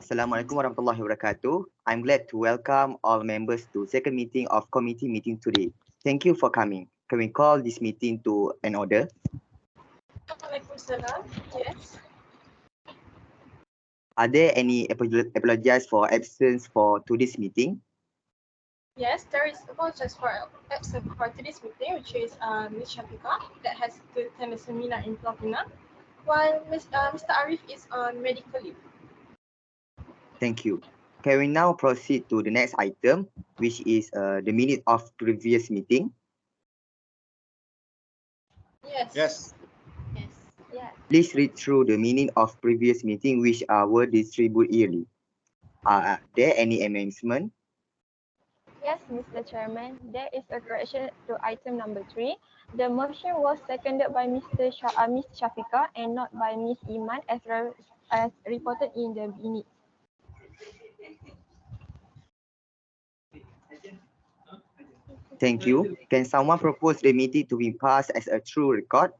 Assalamualaikum warahmatullahi wabarakatuh. I'm glad to welcome all members to second meeting of committee meeting today. Thank you for coming. Can we call this meeting to an order? Waalaikumsalam. Yes. Are there any apologies for absence for today's meeting? Yes, there is apologies for absence for today's meeting, which is Ms. Shafika that has to attend a seminar in Pulau Pinang, while Mr. Arif is on medical leave. Thank you. Can we now proceed to the next item, which is the minute of previous meeting? Yes. Yes. Yes. Yeah. Please read through the minute of previous meeting which were distributed yearly. Are there any amendments? Yes, Mr. Chairman, there is a correction to item number 3. The motion was seconded by Ms. Shafika and not by Ms. Iman as reported in the minutes. Thank you. Can someone propose the meeting to be passed as a true record?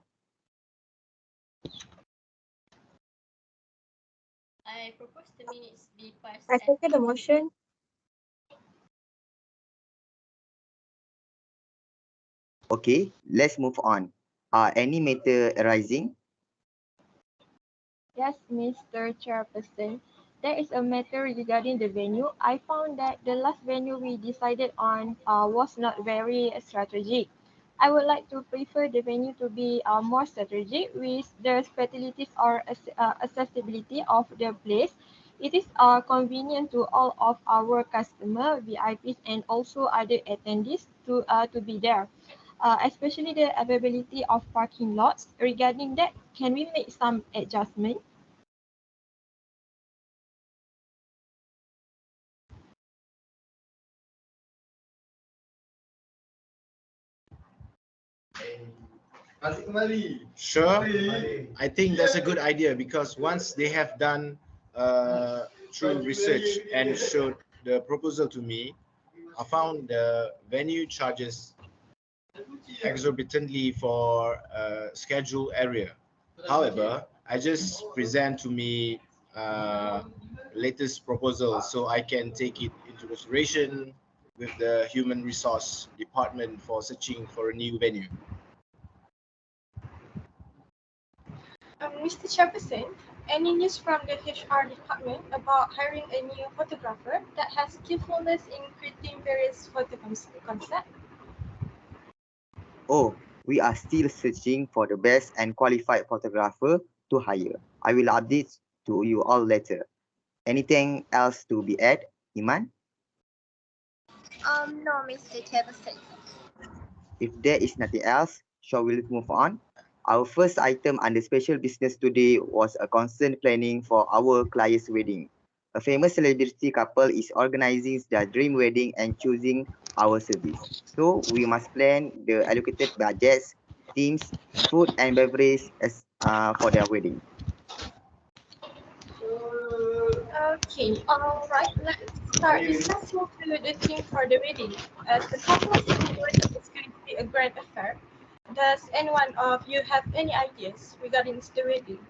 I propose the minutes be passed. I second the motion. Okay, let's move on. Are any matter arising? Yes, Mr. Chairperson, there is a matter regarding the venue. I found that the last venue we decided on was not very strategic. I would like to prefer the venue to be more strategic with the facilities or accessibility of the place. It is convenient to all of our customer, VIPs, and also other attendees to be there. Especially the availability of parking lots. Regarding that, can we make some adjustment? Sure. I think that's a good idea because once they have done through research and showed the proposal to me, I found the venue charges exorbitantly for scheduled area. However, I just present to me latest proposal so I can take it into consideration with the human resource department for searching for a new venue. Mr. Chairperson, any news from the HR department about hiring a new photographer that has skillfulness in creating various photo concepts? Oh, we are still searching for the best and qualified photographer to hire. I will update to you all later. Anything else to be added, Iman? No, Mr. Chairperson. If there is nothing else, shall we move on? Our first item under special business today was a constant planning for our client's wedding. A famous celebrity couple is organizing their dream wedding and choosing our service. So we must plan the allocated budgets, themes, food and beverage for their wedding. Okay, all right. Let's start discussing the theme for the wedding. As the couple's wedding is going to be a grand affair, does anyone of you have any ideas regarding the wedding?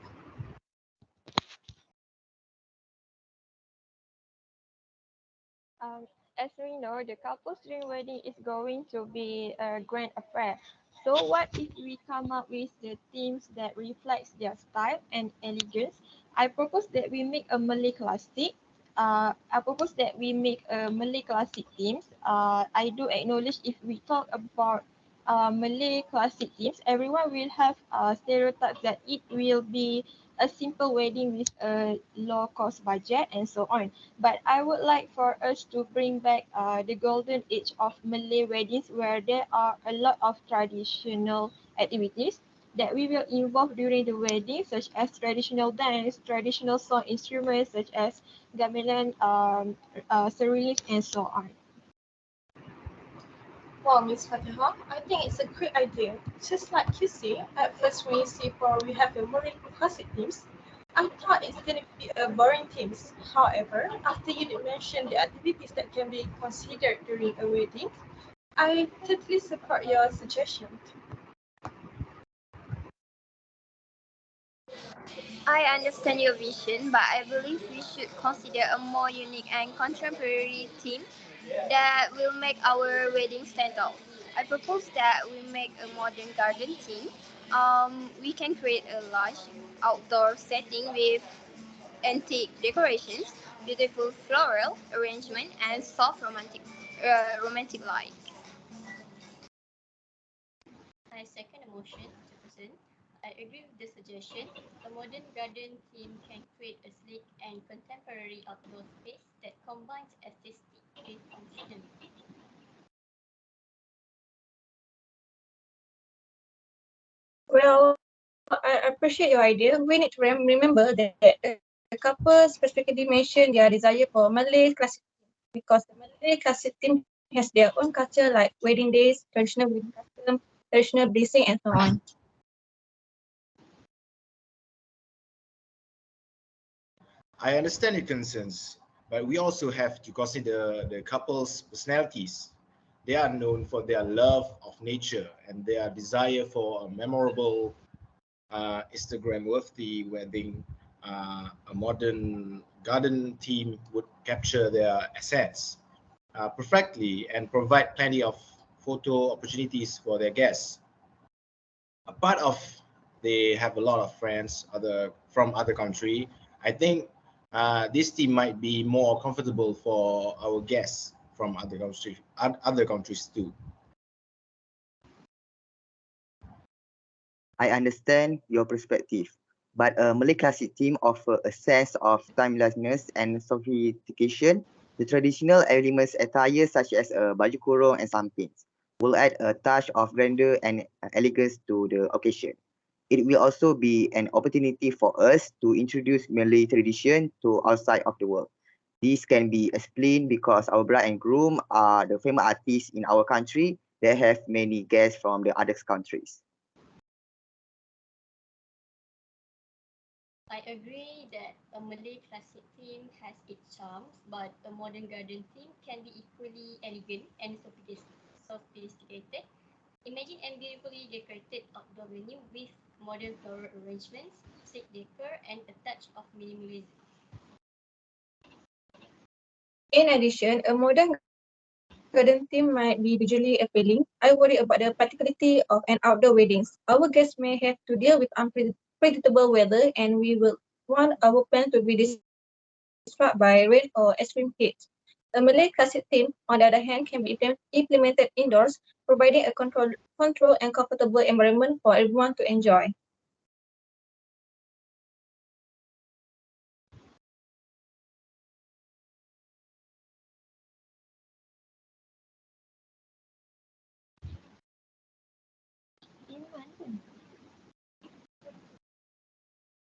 As we know, the couple's dream wedding is going to be a grand affair. So what if we come up with the themes that reflects their style and elegance? I propose that we make a Malay classic. Malay classic themes. I do acknowledge if we talk about Malay classic themes, everyone will have stereotypes that it will be a simple wedding with a low cost budget and so on. But I would like for us to bring back the golden age of Malay weddings where there are a lot of traditional activities that we will involve during the wedding, such as traditional dance, traditional song instruments such as gamelan, seruling, and so on. Well, Ms. Fatihah, I think it's a great idea. Just like you say, at first when you say we have a Malay classic themes, I thought it's going to be a boring themes. However, after you did mention the activities that can be considered during a wedding, I totally support your suggestion. I understand your vision, but I believe we should consider a more unique and contemporary theme that will make our wedding stand out. I propose that we make a modern garden theme. We can create a large outdoor setting with antique decorations, beautiful floral arrangement, and soft romantic light. I second the motion to present. I agree with the suggestion. A modern garden theme can create a sleek and contemporary outdoor space that combines aesthetic with functionality. Well, I appreciate your idea. We need to remember that the couple specifically mentioned their desire for Malay classic because the Malay classic team has their own culture like wedding days, traditional wedding custom, traditional blessing, and so on. I understand your concerns, but we also have to consider the couple's personalities. They are known for their love of nature and their desire for a memorable, Instagram-worthy wedding. A modern garden theme would capture their assets perfectly and provide plenty of photo opportunities for their guests. A part of they have a lot of friends from other country. I think this team might be more comfortable for our guests from other countries too. I understand your perspective, but a Malay classic theme offers a sense of timelessness and sophistication. The traditional elements attire such as a baju kurung and sampins will add a touch of grandeur and elegance to the occasion. It will also be an opportunity for us to introduce Malay tradition to outside of the world. This can be explained because our bride and groom are the famous artists in our country. They have many guests from the other countries. I agree that a Malay classic theme has its charms, but a modern garden theme can be equally elegant and sophisticated. Imagine a beautifully decorated outdoor venue with modern floral arrangements, sleek decor, and a touch of minimalism. In addition, a modern garden theme might be visually appealing. I worry about the practicality of an outdoor weddings. Our guests may have to deal with unpredictable weather, and we will want our plan to be disrupted by rain or extreme heat. A Malay classic theme, on the other hand, can be implemented indoors, providing a controlled and comfortable environment for everyone to enjoy.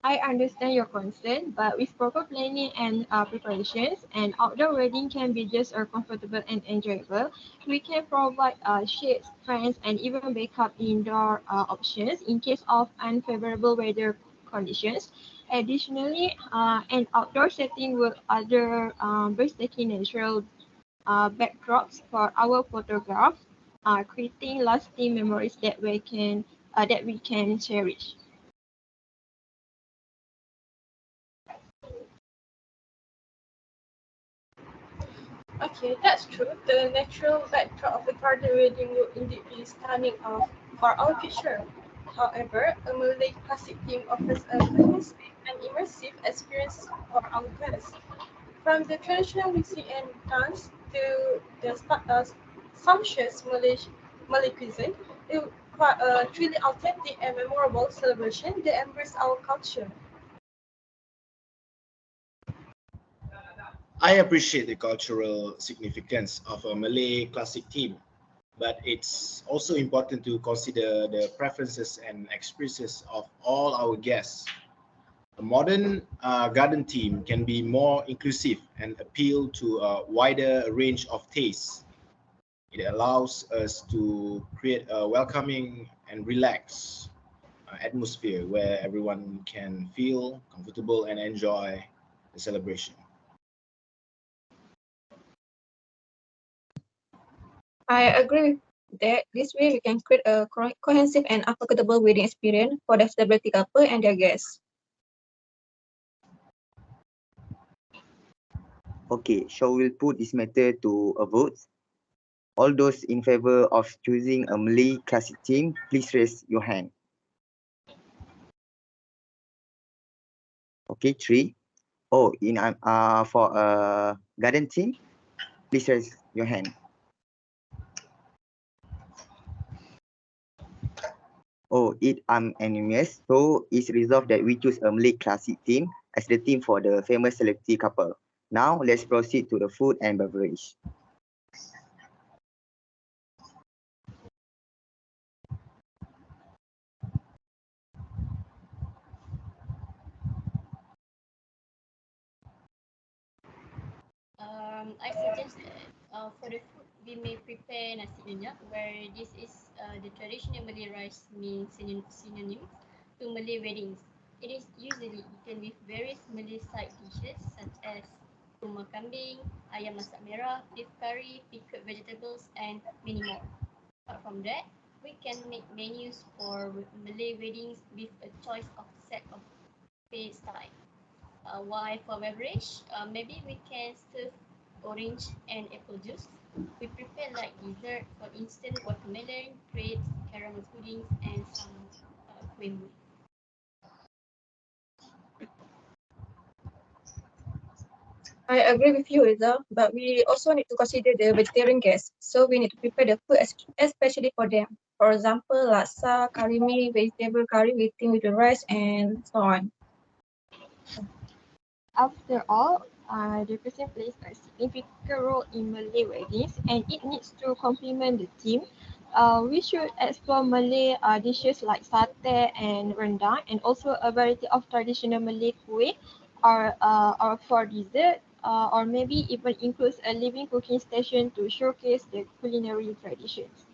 I understand your concern, but with proper planning and preparations, an outdoor wedding can be just as comfortable and enjoyable. We can provide shades, fans, and even backup indoor options in case of unfavorable weather conditions. Additionally, an outdoor setting will other breathtaking natural backdrops for our photographs, creating lasting memories that we can cherish. Okay, that's true. The natural backdrop of the garden wedding will indeed be stunning for our picture. However, a Malay classic theme offers a cohesive and immersive experience for our guests. From the traditional music and dance to the sumptuous Malay cuisine, it will quite a truly authentic and memorable celebration that embraces our culture. I appreciate the cultural significance of a Malay classic theme, but it's also important to consider the preferences and experiences of all our guests. A modern garden theme can be more inclusive and appeal to a wider range of tastes. It allows us to create a welcoming and relaxed atmosphere where everyone can feel comfortable and enjoy the celebration. I agree with that. This way, we can create a cohesive and unforgettable wedding experience for the celebrity couple and their guests. Okay, shall we put this matter to a vote? All those in favor of choosing a Malay classic team, please raise your hand. Okay, 3. Oh, for a garden team, please raise your hand. Oh, it unanimous. So it's resolved that we choose a Malay classic team as the team for the famous celebrity couple. Now let's proceed to the food and beverage. I suggest that for the food, we may prepare nasi lemak, where this is the traditional Malay rice meal synonym to Malay weddings. It is usually eaten with various Malay side dishes such as rumah kambing, ayam masak merah, beef curry, pickled vegetables, and many more. Apart from that, we can make menus for Malay weddings with a choice of set of pay style. While for beverage, maybe we can serve orange and apple juice. We prepare like dessert, for instance, watermelon, grapes, caramel puddings, and some kuih muih. I agree with you, Rizal, but we also need to consider the vegetarian guests. So we need to prepare the food especially for them. For example, laksa, curry mee, vegetable curry with the rice, and so on. After all, the person plays a significant role in Malay weddings and it needs to complement the theme. We should explore Malay dishes like satay and rendang and also a variety of traditional Malay kuih or for dessert or maybe even includes a living cooking station to showcase the culinary traditions.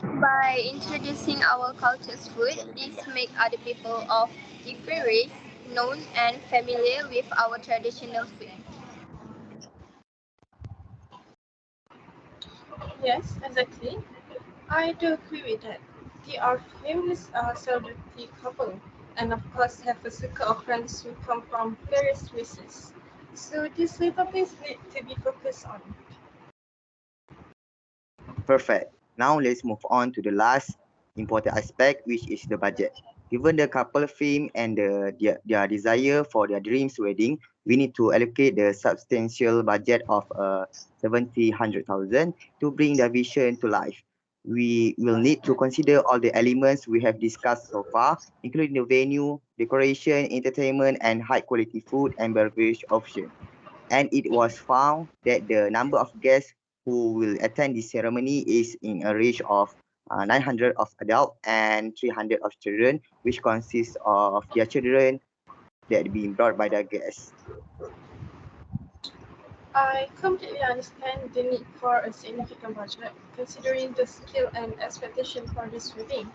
By introducing our culture's food, this make other people of different race known and familiar with our traditional food. Yes, exactly. I do agree with that. They are famous celebrity couple and of course have a circle of friends who come from various races. So these little things need to be focused on. Perfect. Now let's move on to the last important aspect, which is the budget. Given the couple fame and their desire for their dreams wedding, we need to allocate the substantial budget of 700,000 to bring their vision to life. We will need to consider all the elements we have discussed so far, including the venue, decoration, entertainment, and high quality food and beverage options. And it was found that the number of guests who will attend this ceremony is in a range of 900 of adults and 300 of children, which consists of their children that being brought by the guests. I completely understand the need for a significant budget, considering the skill and expectation for this wedding.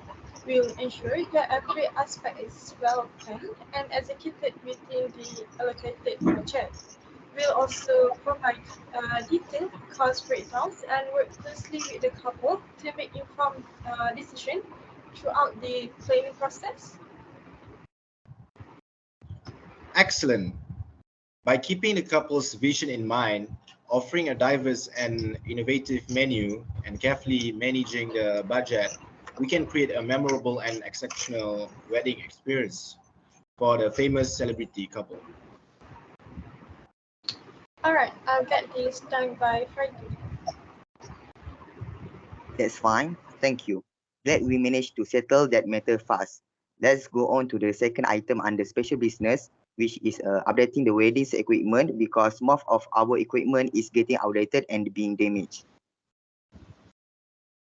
We'll ensure that every aspect is well planned and executed within the allocated budget. We'll also provide detailed cost breakdowns and work closely with the couple to make informed decisions throughout the planning process. Excellent. By keeping the couple's vision in mind, offering a diverse and innovative menu, and carefully managing the budget, we can create a memorable and exceptional wedding experience for the famous celebrity couple. Alright, I'll get this done by Friday. That's fine. Thank you. Glad we managed to settle that matter fast. Let's go on to the second item under special business, which is updating the wedding's equipment because most of our equipment is getting outdated and being damaged.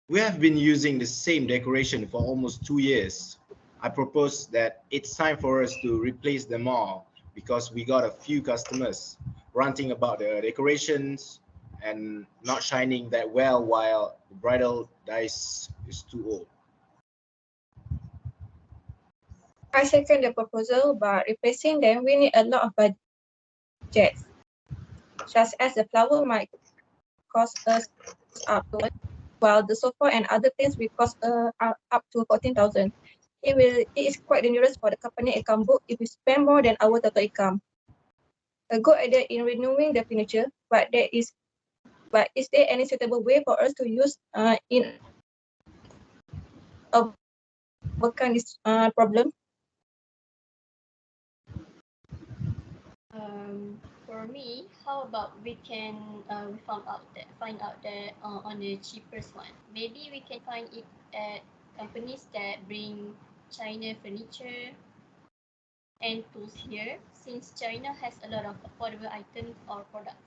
We have been using the same decoration for almost 2 years. I propose that it's time for us to replace them all because we got a few customers ranting about the decorations and not shining that well while the bridal dice is too old. I second the proposal, but replacing them, we need a lot of budgets, such as the flower might cost us up to while the sofa and other things will cost up to 14,000. It is quite dangerous for the company income book if we spend more than our total income. a good idea in renewing the furniture, but is there any suitable way for us to use in overcome this problem? For me, how about we can we find out that on the cheapest one. Maybe we can find it at companies that bring China furniture and tools here. Since China has a lot of affordable items or products,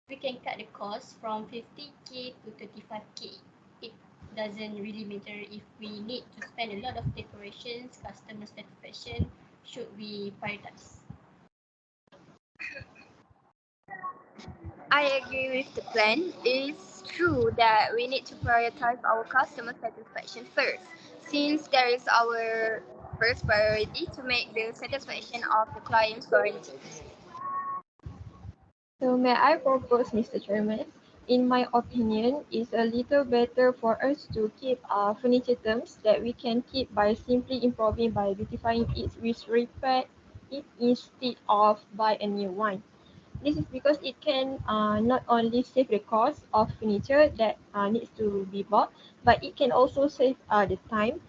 we can cut the cost from 50k to 35k. It doesn't really matter if we need to spend a lot of decorations, customer satisfaction should be prioritized. I agree with the plan. It's true that we need to prioritize our customer satisfaction first, since there is our first priority to make the satisfaction of the clients guaranteed. So may I propose, Mr. Chairman? In my opinion, it's a little better for us to keep furniture terms that we can keep by simply improving by beautifying it with repair it instead of buy a new one. This is because it can not only save the cost of furniture that needs to be bought, but it can also save the time.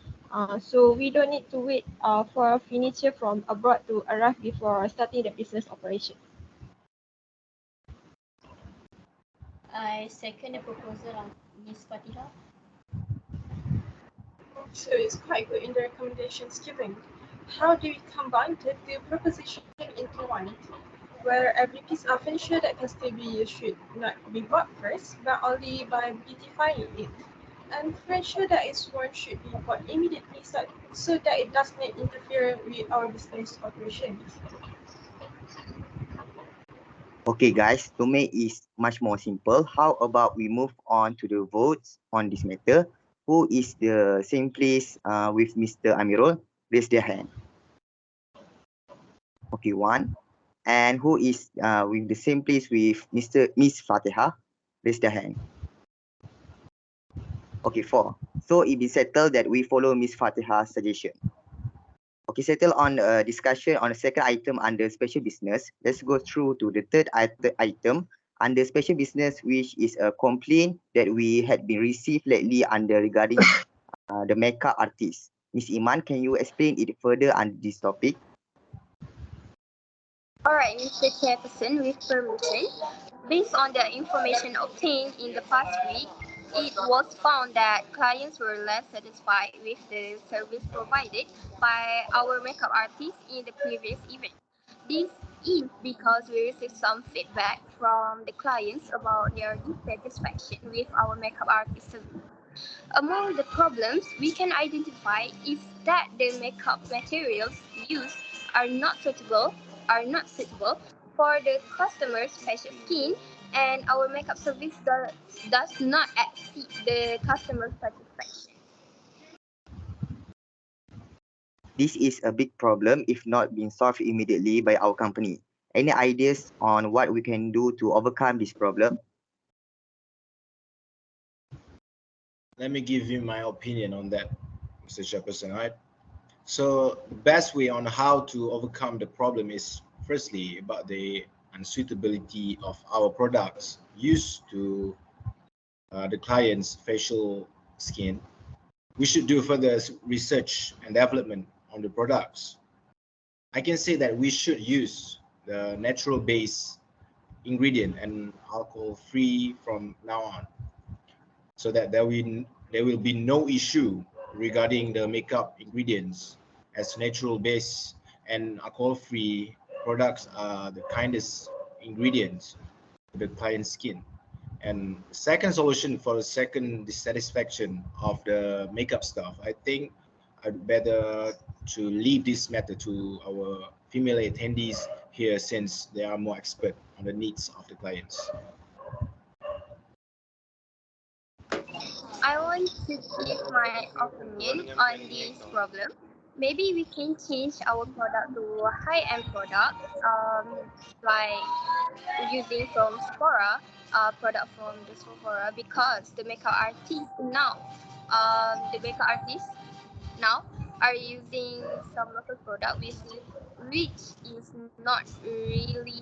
So we don't need to wait for furniture from abroad to arrive before starting the business operation. I second the proposal of Ms. Fatihah. So it's quite good in the recommendations given. How do we combine the two propositions into one? Where every piece of furniture that can still be used should not be bought first, but only by beautifying it. And furniture that is worn should be bought immediately so that it does not interfere with our business operations. Okay, guys, to make it much more simple, how about we move on to the votes on this matter? Who is the same place with Mr. Amirul? Raise their hand. Okay, one. And who is with the same place with Miss Fatihah? Raise their hand. Okay, four. So it is settled that we follow Miss Fatihah's suggestion. Okay, settle on discussion on the second item under special business. Let's go through to the third item under special business, which is a complaint that we had been received lately under regarding the makeup artist. Miss Iman, can you explain it further on this topic? Alright, Mr. Chairperson, with permission, based on the information obtained in the past week, it was found that clients were less satisfied with the service provided by our makeup artist in the previous event. This is because we received some feedback from the clients about their dissatisfaction with our makeup artist service. Among the problems we can identify is that the makeup materials used are not suitable for the customer's facial skin, and our makeup service does not exceed the customer's satisfaction. This is a big problem if not being solved immediately by our company. Any ideas on what we can do to overcome this problem? Let me give you my opinion on that, Mr. Chairperson. Right. So the best way on how to overcome the problem is firstly about the unsuitability of our products used to the client's facial skin. We should do further research and development on the products. I can say that we should use the natural base ingredient and alcohol free from now on, so that there will be no issue regarding the makeup ingredients, as natural base and alcohol free products are the kindest ingredients to the client's skin. And second solution for the second dissatisfaction of the makeup stuff, I think I'd better to leave this matter to our female attendees here, since they are more expert on the needs of the clients. I want to give my opinion on this problem. Maybe we can change our product to a high-end product, like using from Sephora, product from the Sephora, because the makeup artists now are using some local product which is not really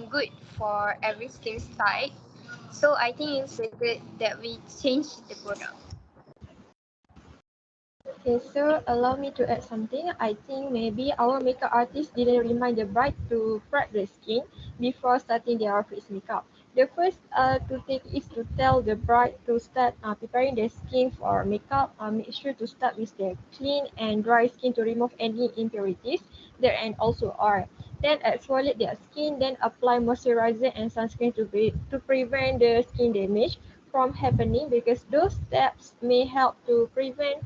good for every team side. So I think it's good that we change the product. Okay, so allow me to add something. I think maybe our makeup artist didn't remind the bride to prep the skin before starting their face makeup. The first to take is to tell the bride to start preparing their skin for makeup. Make sure to start with their clean and dry skin to remove any impurities there and also oil. Then exfoliate their skin, then apply moisturizer and sunscreen to prevent the skin damage from happening because those steps may help to prevent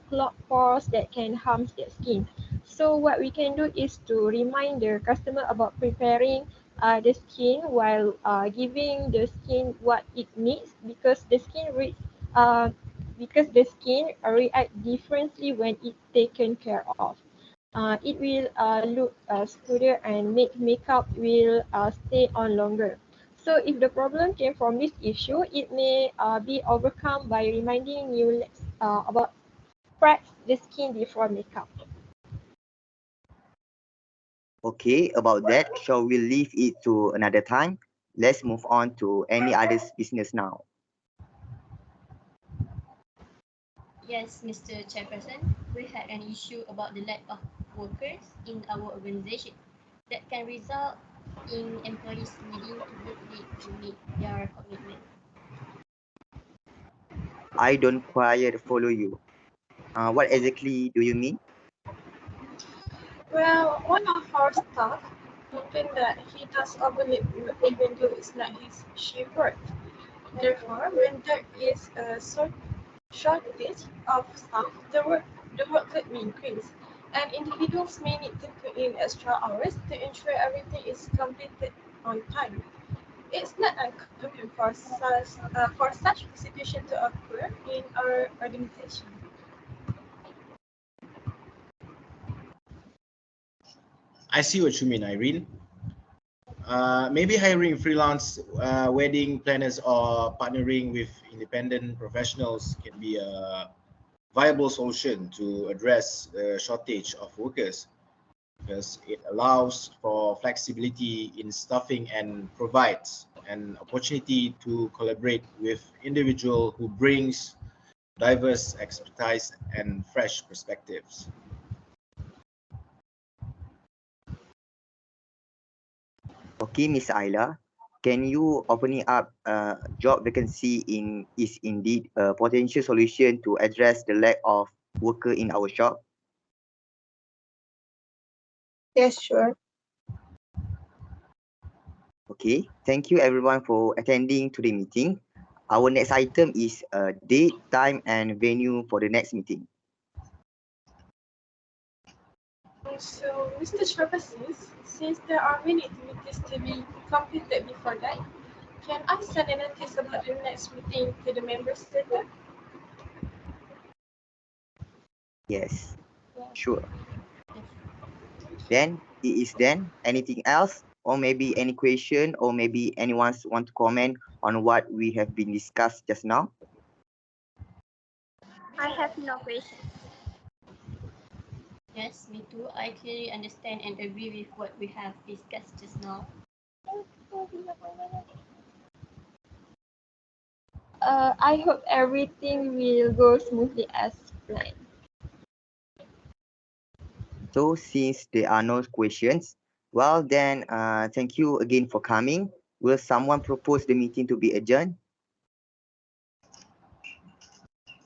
clogged pores that can harm their skin. So what we can do is to remind the customer about preparing the skin while giving the skin what it needs uh, because the skin react differently when it's taken care of. It will look smoother and makeup will stay on longer. So if the problem came from this issue, it may be overcome by reminding you about prep the skin before makeup. Okay, about that, shall we leave it to another time? Let's move on to any other business now. Yes, Mr. Chairperson, we had an issue about the lack of workers in our organization that can result in employees needing to work late to meet their commitment. I don't quite follow you. What exactly do you mean? Well, one of our staff complained that he does overlap even though it's not his shift work. Therefore, when there is a shortage of staff, the workload may increase, and individuals may need to put in extra hours to ensure everything is completed on time. It's not uncommon for such situation to occur in our organization. I see what you mean, Irene. Maybe hiring freelance wedding planners or partnering with independent professionals can be a viable solution to address the shortage of workers because it allows for flexibility in staffing and provides an opportunity to collaborate with individual who brings diverse expertise and fresh perspectives. Okay, Miss Ayla, can you opening up job vacancy is indeed a potential solution to address the lack of worker in our shop? Yes, sure. Okay, thank you everyone for attending today's meeting. Our next item is date, time, and venue for the next meeting. So, Mr. Chairperson, since there are many activities to be completed before that, can I send a notice about the next meeting to the members later? Yes, sure. Then it is then. Anything else? Or maybe any question, or maybe anyone want to comment on what we have been discussed just now? I have no questions. Yes, me too. I clearly understand and agree with what we have discussed just now. I hope everything will go smoothly as planned. So since there are no questions, well then, thank you again for coming. Will someone propose the meeting to be adjourned?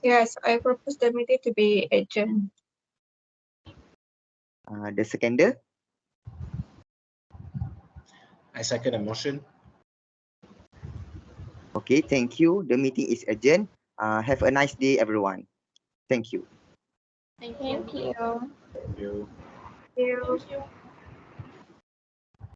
Yes, I propose the meeting to be adjourned. The seconder? I second the motion. Okay, thank you. The meeting is adjourned. Have a nice day, everyone. Thank you. Thank you. Thank you. Thank you. Thank you. Thank you.